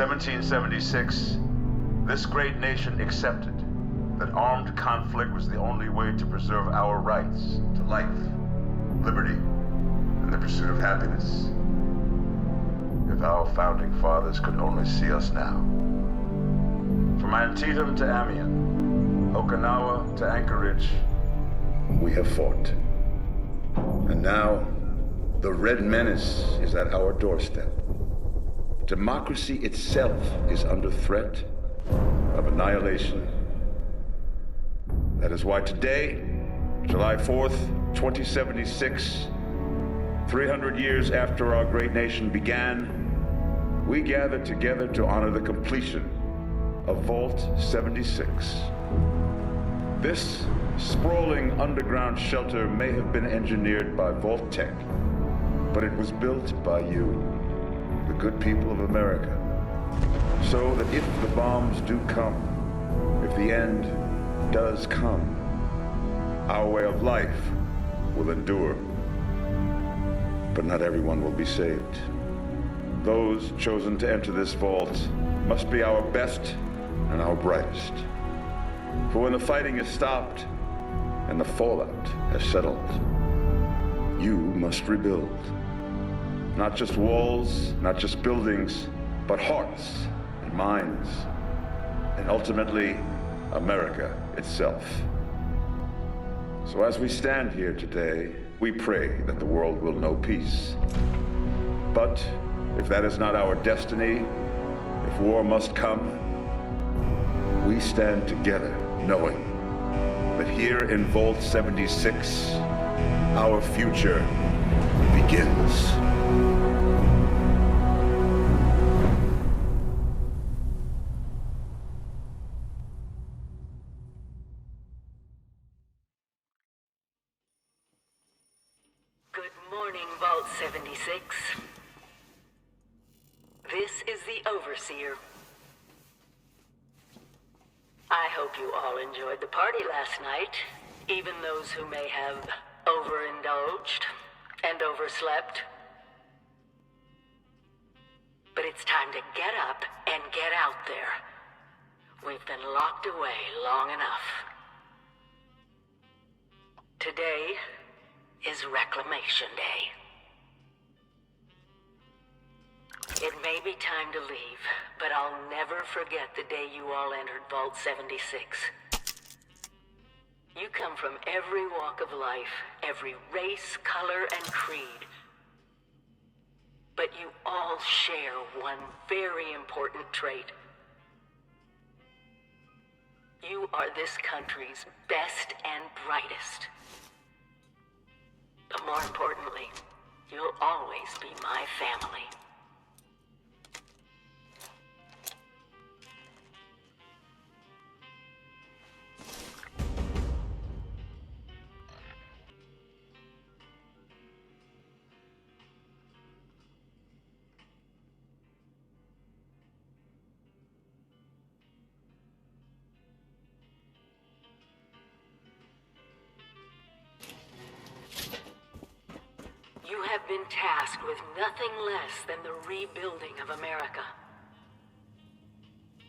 1776, this great nation accepted that armed conflict was the only way to preserve our rights to life, liberty, and the pursuit of happiness. If our founding fathers could only see us now. From Antietam to Amiens, Okinawa to Anchorage, we have fought. And now, the Red Menace is at our doorstep. Democracy itself is under threat of annihilation. That is why today, July 4th, 2076, 300 years after our great nation began, we gather together to honor the completion of Vault 76. This sprawling underground shelter may have been engineered by Vault Tech, but it was built by you, the good people of America, so that if the bombs do come, if the end does come, our way of life will endure. But not everyone will be saved. Those chosen to enter this vault must be our best and our brightest. For when the fighting is stopped and the fallout has settled, you must rebuild. Not just walls, not just buildings, but hearts and minds, and ultimately, America itself. So as we stand here today, we pray that the world will know peace. But if that is not our destiny, if war must come, we stand together knowing that here in Vault 76, our future begins. Good morning, Vault 76. This is the Overseer. I hope you all enjoyed the party last night, even those who may have overindulged and overslept. But it's time to get up and get out there. We've been locked away long enough. Today is Reclamation Day. It may be time to leave, but I'll never forget the day you all entered Vault 76. You come from every walk of life, every race, color, and creed. But you all share one very important trait. You are this country's best and brightest. But more importantly, you'll always be my family. You have been tasked with nothing less than the rebuilding of America.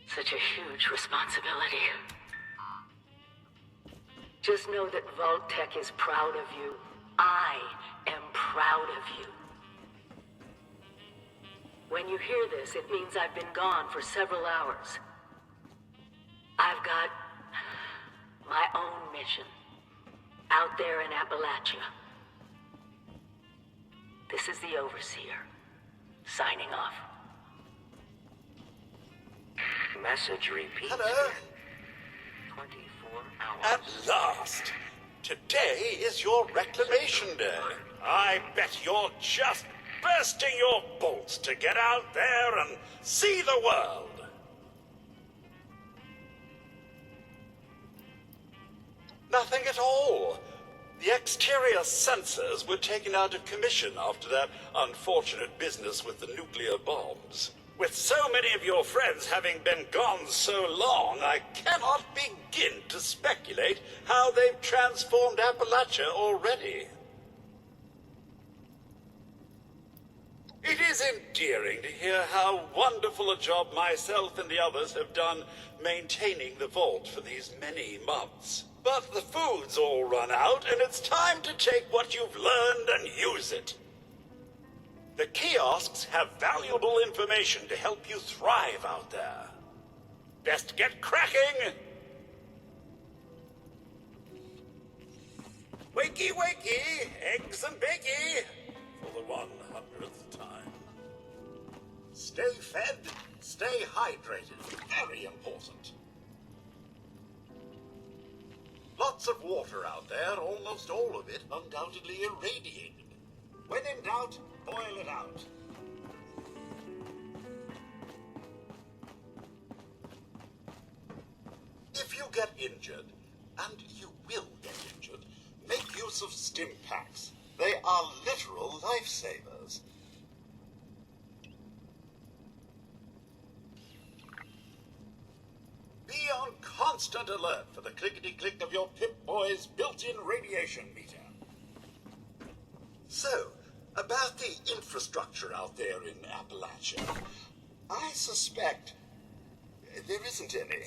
Such a huge responsibility. Just know that Vault Tech is proud of you. I am proud of you. When you hear this, it means I've been gone for several hours. I've got my own mission out there in Appalachia. This is the Overseer, signing off. Message repeat. Hello? 24 hours. At last! Today is your Reclamation Day. I bet you're just bursting your bolts to get out there and see the world. Nothing at all. The exterior sensors were taken out of commission after that unfortunate business with the nuclear bombs. With so many of your friends having been gone so long, I cannot begin to speculate how they've transformed Appalachia already. It is endearing to hear how wonderful a job myself and the others have done maintaining the vault for these many months. But the food's all run out, and it's time to take what you've learned and use it. The kiosks have valuable information to help you thrive out there. Best get cracking! Wakey, wakey, eggs and bakey, for the 100th time. Stay fed, stay hydrated, very important. Lots of water out there, almost all of it undoubtedly irradiated. When in doubt, boil it out. If you get injured, and you will get injured, make use of stim packs. They are literal lifesavers. Be on constant alert for the clickety-click of your Pip-Boy's built-in radiation meter. So, about the infrastructure out there in Appalachia, I suspect there isn't any.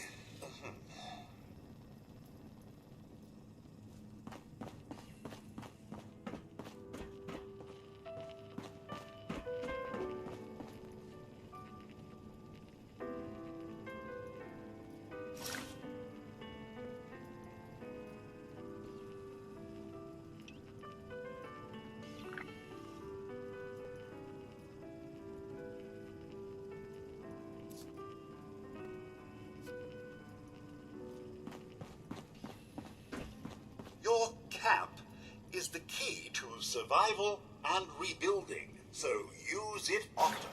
Your C.A.M.P is the key to survival and rebuilding, so use it often.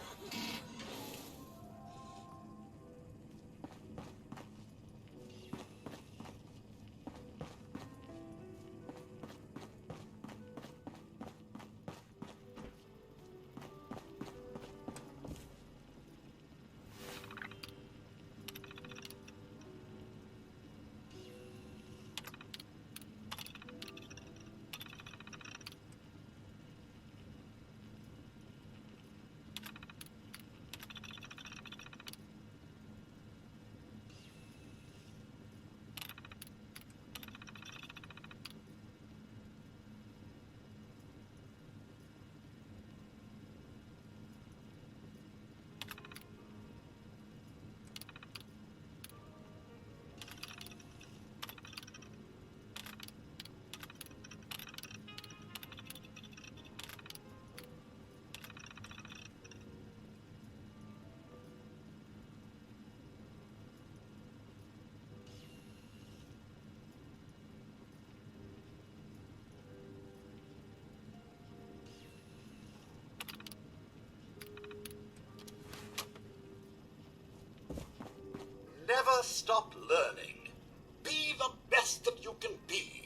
Never stop learning. Be the best that you can be.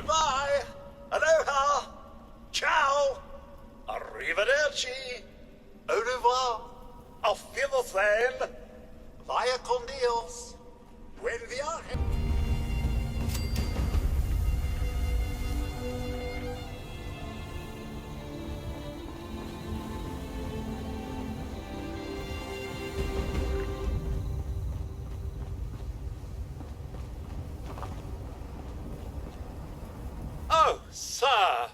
Goodbye. Aloha. Ciao. Arrivederci. Au revoir. Auf Wiedersehen. Vaya con Dios. Buen viaje. Oh, sir.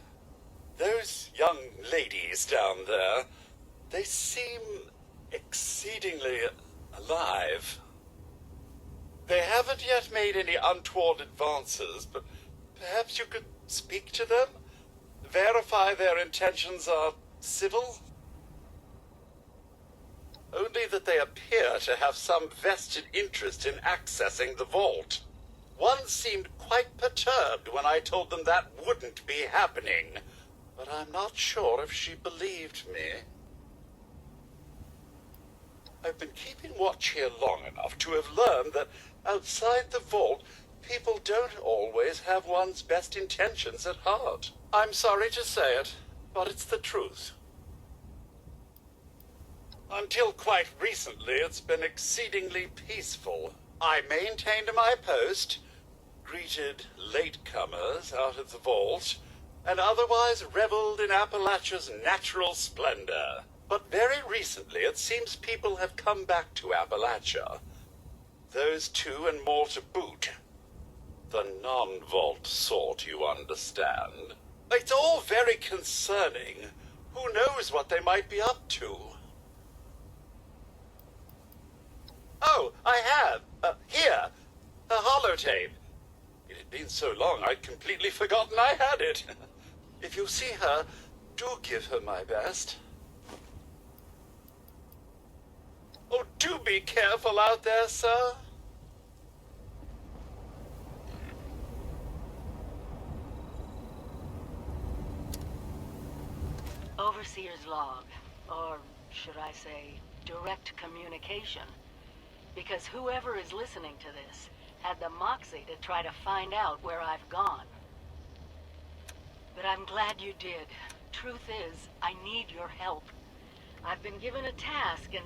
Those young ladies down there, they seem exceedingly alive. They haven't yet made any untoward advances, but perhaps you could speak to them? Verify their intentions are civil? Only that they appear to have some vested interest in accessing the vault. One seemed quite perturbed when I told them that wouldn't be happening, but I'm not sure if she believed me. I've been keeping watch here long enough to have learned that outside the vault, people don't always have one's best intentions at heart. I'm sorry to say it, but it's the truth. Until quite recently, it's been exceedingly peaceful. I maintained my post, greeted latecomers out of the vault, and otherwise reveled in Appalachia's natural splendor. But very recently, it seems people have come back to Appalachia. Those two and more to boot. The non-vault sort, you understand. It's all very concerning. Who knows what they might be up to? Oh, I have. Here. A holotape. It had been so long I'd completely forgotten I had it. If you see her, do give her my best. Oh, do be careful out there, sir. Overseer's log, or should I say, direct communication. Because whoever is listening to this had the moxie to try to find out where I've gone. But I'm glad you did. Truth is, I need your help. I've been given a task and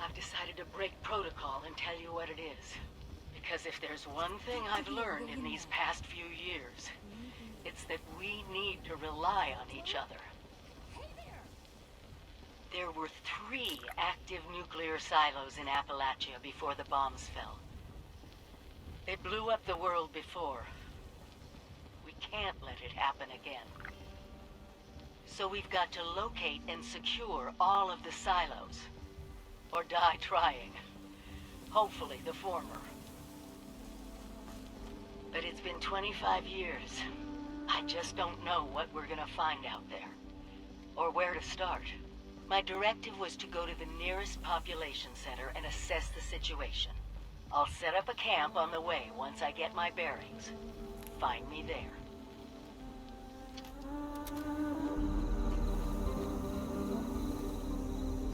I've decided to break protocol and tell you what it is. Because if there's one thing I've learned in these past few years, it's that we need to rely on each other. There were 3 active nuclear silos in Appalachia before the bombs fell. They blew up the world before. We can't let it happen again. So we've got to locate and secure all of the silos. Or die trying. Hopefully the former. But it's been 25 years. I just don't know what we're gonna find out there. Or where to start. My directive was to go to the nearest population center and assess the situation. I'll set up a camp on the way once I get my bearings. Find me there.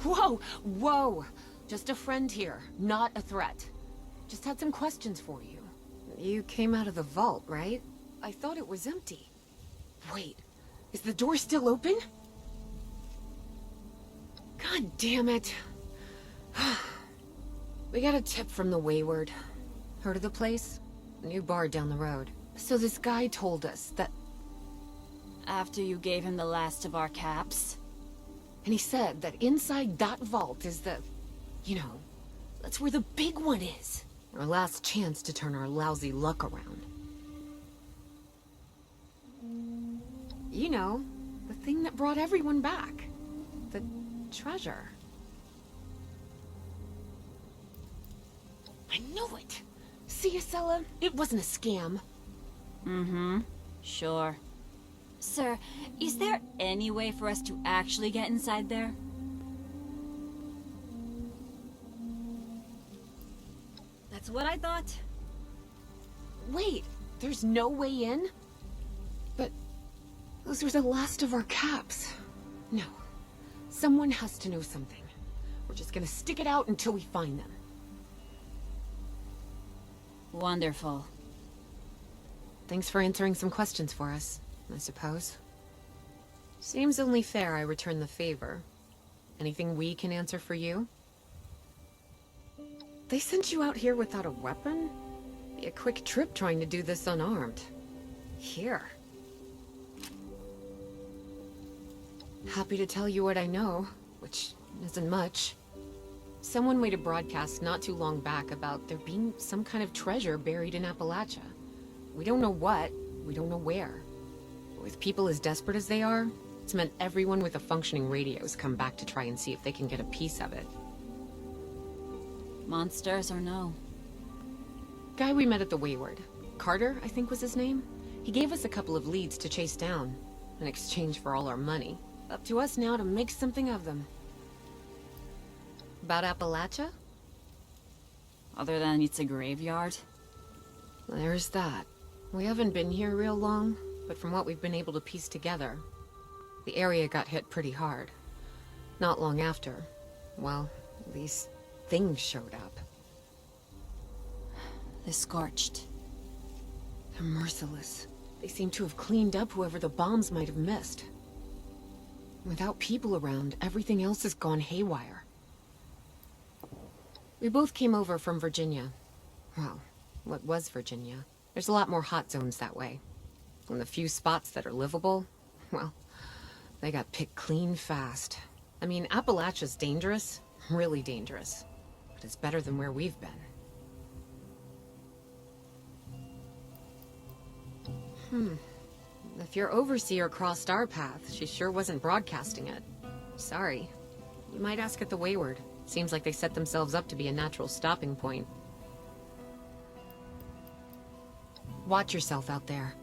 Whoa! Whoa! Just a friend here, not a threat. Just had some questions for you. You came out of the vault, right? I thought it was empty. Wait, is the door still open? God damn it. We got a tip from the Wayward. Heard of the place? New bar down the road. So this guy told us that... After you gave him the last of our caps? And he said that inside that vault is the... You know, that's where the big one is. Our last chance to turn our lousy luck around. You know, the thing that brought everyone back. The treasure. I knew it! See, Acela? It wasn't a scam. Mm-hmm. Sure. Sir, is there any way for us to actually get inside there? That's what I thought. Wait, there's no way in? But those were the last of our caps. No. Someone has to know something. We're just gonna stick it out until we find them. Wonderful. Thanks for answering some questions for us, I suppose. Seems only fair I return the favor. Anything we can answer for you? They sent you out here without a weapon? Be a quick trip trying to do this unarmed. Here. Happy to tell you what I know, which isn't much. Someone made a broadcast not too long back about there being some kind of treasure buried in Appalachia. We don't know what, we don't know where. With people as desperate as they are, it's meant everyone with a functioning radio's come back to try and see if they can get a piece of it. Monsters or no? Guy we met at the Wayward. Carter, I think was his name. He gave us a couple of leads to chase down, in exchange for all our money. Up to us now to make something of them. About Appalachia? Other than it's a graveyard? There's that. We haven't been here real long, but from what we've been able to piece together, the area got hit pretty hard. Not long after, well, these things showed up. The Scorched. They're merciless. They seem to have cleaned up whoever the bombs might have missed. Without people around, everything else has gone haywire. We both came over from Virginia. Well, what was Virginia? There's a lot more hot zones that way. And the few spots that are livable, well, they got picked clean fast. I mean, Appalachia's dangerous, really dangerous. But it's better than where we've been. If your overseer crossed our path, she sure wasn't broadcasting it. Sorry. You might ask at the Wayward. Seems like they set themselves up to be a natural stopping point. Watch yourself out there.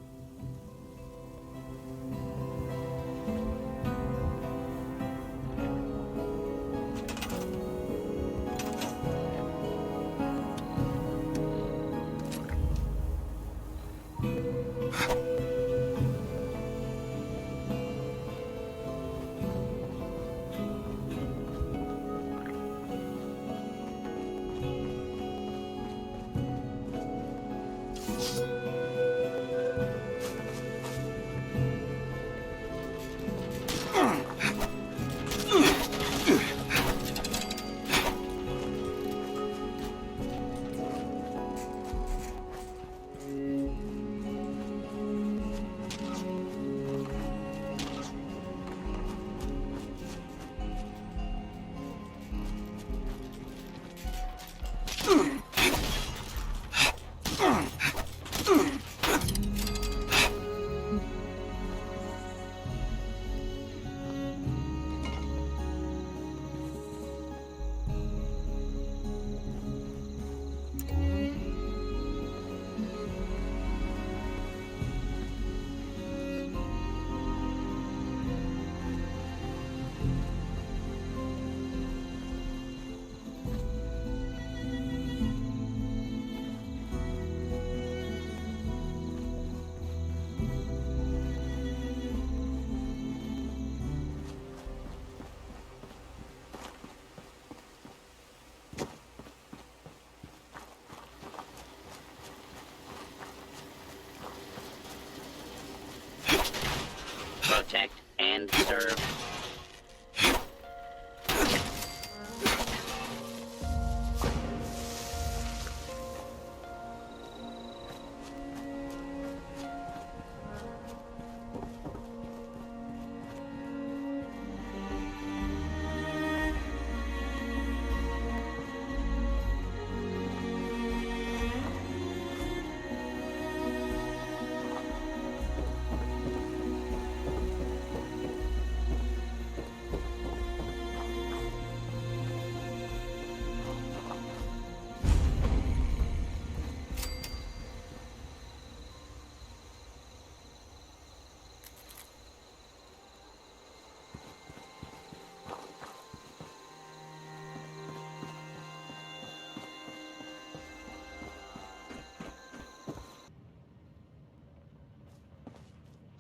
Protect and serve.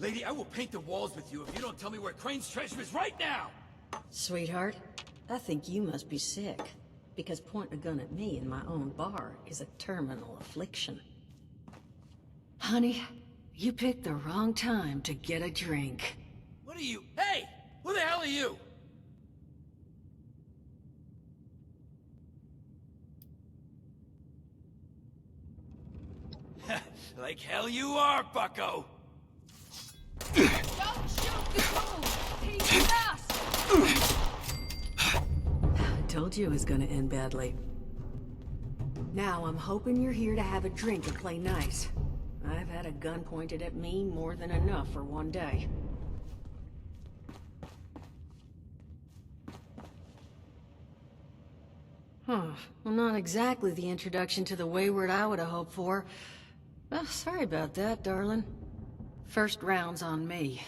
Lady, I will paint the walls with you if you don't tell me where Crane's treasure is right now! Sweetheart, I think you must be sick, because pointing a gun at me in my own bar is a terminal affliction. Honey, You picked the wrong time to get a drink. What are you? Hey! Who the hell are you? Like hell you are, bucko! Don't shoot the move! He's fast! I told you it was gonna end badly. Now I'm hoping you're here to have a drink and play nice. I've had a gun pointed at me more than enough for one day. Huh. Well, not exactly the introduction to the Wayward I would have hoped for. Oh, sorry about that, darling. First round's on me.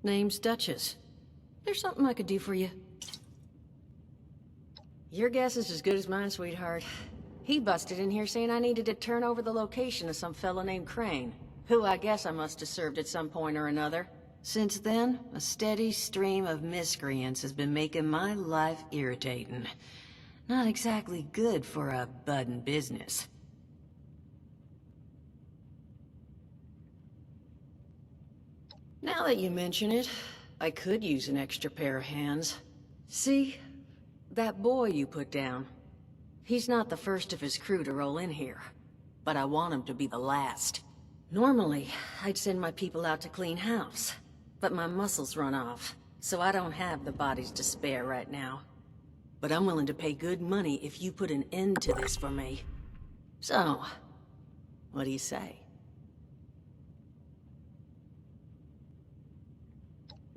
Name's Duchess. There's something I could do for you. Your guess is as good as mine, sweetheart. He busted in here saying I needed to turn over the location of some fella named Crane, who I guess I must have served at some point or another. Since then, a steady stream of miscreants has been making my life irritating. Not exactly good for a budding business. Now that you mention it, I could use an extra pair of hands. See? That boy you put down. He's not the first of his crew to roll in here, but I want him to be the last. Normally, I'd send my people out to clean house, but my muscles run off, so I don't have the bodies to spare right now. But I'm willing to pay good money if you put an end to this for me. So, what do you say?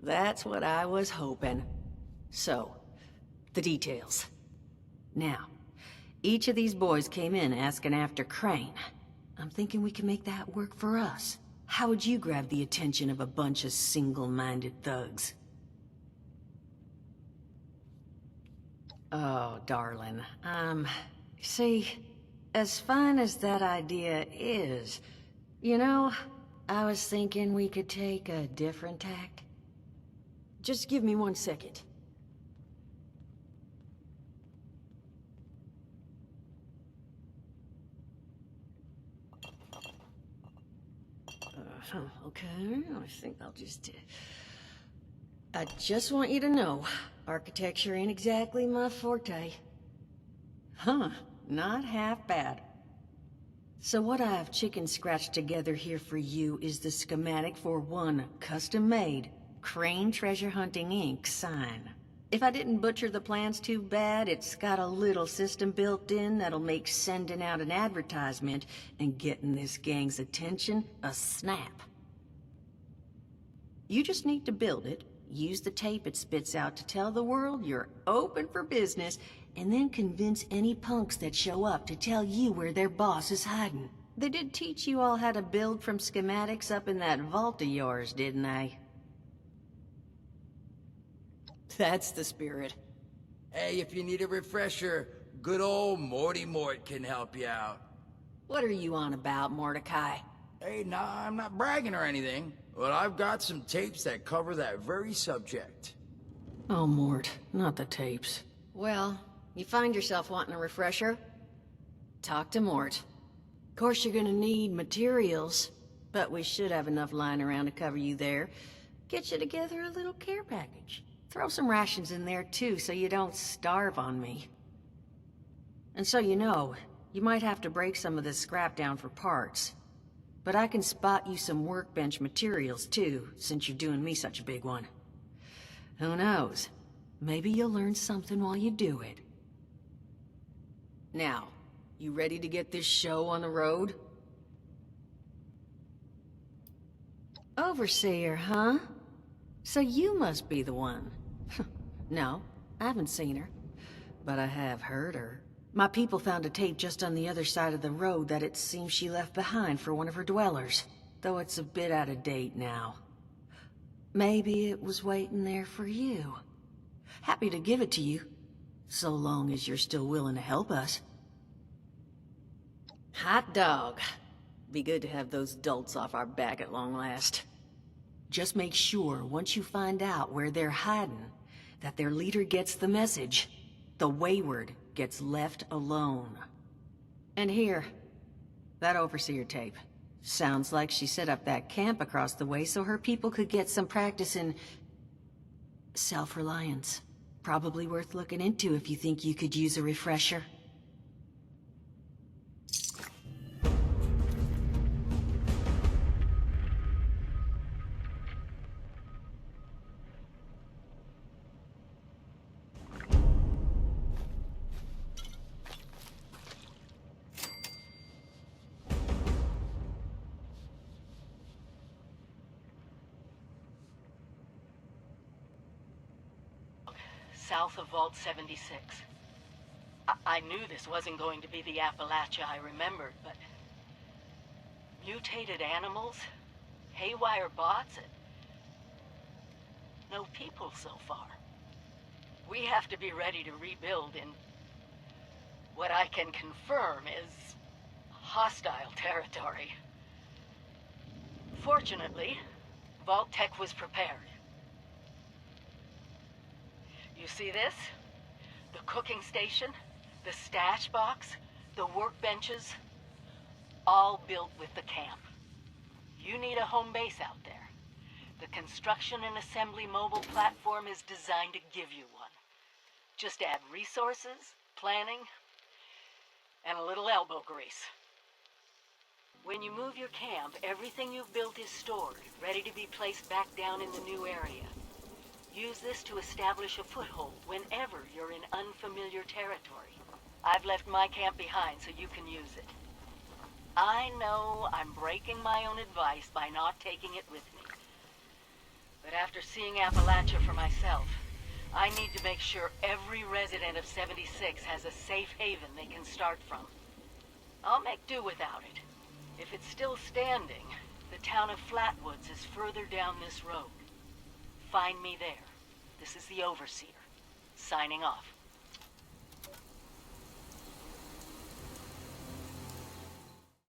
That's what I was hoping. So, the details. Now, each of these boys came in asking after Crane. I'm thinking we can make that work for us. How would you grab the attention of a bunch of single-minded thugs? Oh, darling, see, as fine as that idea is, you know, I was thinking we could take a different tack. Just give me 1 second. Okay, I think I'll just... I just want you to know, architecture ain't exactly my forte. Huh, not half bad. So what I've chicken scratched together here for you is the schematic for one custom-made Crane Treasure Hunting Inc. sign. If I didn't butcher the plans too bad, it's got a little system built in that'll make sending out an advertisement and getting this gang's attention a snap. You just need to build it, use the tape it spits out to tell the world you're open for business, and then convince any punks that show up to tell you where their boss is hiding. They did teach you all how to build from schematics up in that vault of yours, didn't they? That's the spirit. Hey, if you need a refresher, good old Morty Mort can help you out. What are you on about, Mordecai? Hey, nah, I'm not bragging or anything, but I've got some tapes that cover that very subject. Oh, Mort, not the tapes. Well, you find yourself wanting a refresher? Talk to Mort. Of course you're gonna need materials, but we should have enough lying around to cover you there. Get you together a little care package. Throw some rations in there too, so you don't starve on me. And so you know, you might have to break some of this scrap down for parts. But I can spot you some workbench materials too, since you're doing me such a big one. Who knows? Maybe you'll learn something while you do it. Now, you ready to get this show on the road? Overseer, huh? So you must be the one. No, I haven't seen her, but I have heard her. My people found a tape just on the other side of the road that it seems she left behind for one of her dwellers, though it's a bit out of date now. Maybe it was waiting there for you. Happy to give it to you, so long as you're still willing to help us. Hot dog. Be good to have those dolts off our back at long last. Just make sure, once you find out where they're hiding, that their leader gets the message. The Wayward gets left alone. And here, that Overseer tape. Sounds like she set up that camp across the way so her people could get some practice in self-reliance. Probably worth looking into if you think you could use a refresher. South of Vault 76. I knew this wasn't going to be the Appalachia I remembered, but... mutated animals? Haywire bots? No people so far. We have to be ready to rebuild in... what I can confirm is... hostile territory. Fortunately, Vault Tech was prepared. You see this? The cooking station, the stash box, the workbenches, all built with the camp. You need a home base out there. The construction and assembly mobile platform is designed to give you one. Just add resources, planning, and a little elbow grease. When you move your camp, everything you've built is stored, ready to be placed back down in the new area. Use this to establish a foothold whenever you're in unfamiliar territory. I've left my camp behind so you can use it. I know I'm breaking my own advice by not taking it with me. But after seeing Appalachia for myself, I need to make sure every resident of 76 has a safe haven they can start from. I'll make do without it. If it's still standing, the town of Flatwoods is further down this road. Find me there. This is the Overseer, signing off.